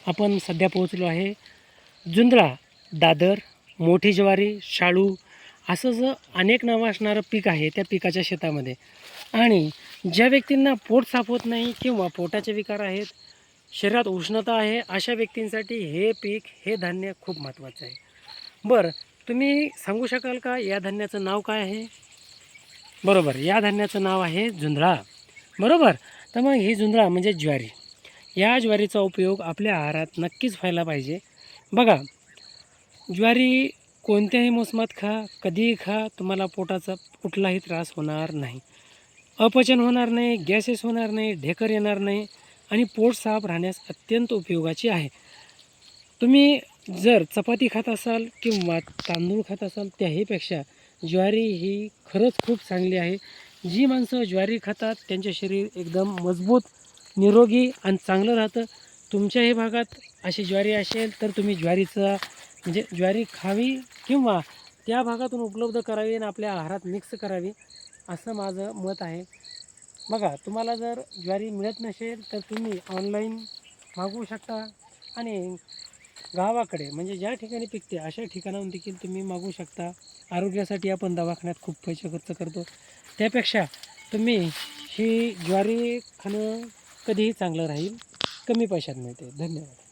आपण सध्या पोहोचलो आहे जुंधळा, दादर, मोठी ज्वारी, शाळू असं जर अनेक नावं असणारं पीक आहे त्या पिकाच्या शेतामध्ये. आणि ज्या व्यक्तींना पोट साफ होत नाही किंवा पोटाचे विकार आहेत, शरीरात उष्णता आहे, अशा व्यक्तींसाठी हे पीक, हे धान्य खूप महत्त्वाचं आहे. बरं, तुम्ही सांगू शकाल का या धान्याचं नाव काय आहे? बरोबर, या धान्याचं नाव आहे जुंधळा. बरोबर. तर मग ही जुंधळा म्हणजे ज्वारी. या ज्वारीचा उपयोग आपल्या आहारात नक्कीच व्हायला पाहिजे. बघा, ज्वारी कोणत्याही मोसमात खा, कधीही खा, तुम्हाला पोटाचा कुठलाही त्रास होणार नाही. अपचन होणार नाही, गॅसेस होणार नाही, ढेकर येणार नाही आणि पोट साफ राहण्यास अत्यंत उपयोगाची आहे. तुम्ही जर चपाती खात असाल किंवा तांदूळ खात असाल त्याहीपेक्षा ज्वारी ही खरंच खूप चांगली आहे. जी माणसं ज्वारी खातात त्यांचे शरीर एकदम मजबूत, निरोगी आणि चांगलं राहतं. तुमच्याही भागात अशी ज्वारी असेल तर तुम्ही ज्वारीचा म्हणजे ज्वारी खावी किंवा त्या भागातून उपलब्ध करावी आणि आपल्या आहारात मिक्स करावी, असं माझं मत आहे. बघा, तुम्हाला जर ज्वारी मिळत नसेल तर तुम्ही ऑनलाईन मागवू शकता आणि गावाकडे म्हणजे ज्या ठिकाणी पिकते अशा ठिकाणाहून देखील तुम्ही मागवू शकता. आरोग्यासाठी आपण दवाखान्यात खूप पैसे खर्च करतो, त्यापेक्षा तुम्ही ही ज्वारी खाणं कधीही चांगलं राहील, कमी पैशात मिळते. धन्यवाद.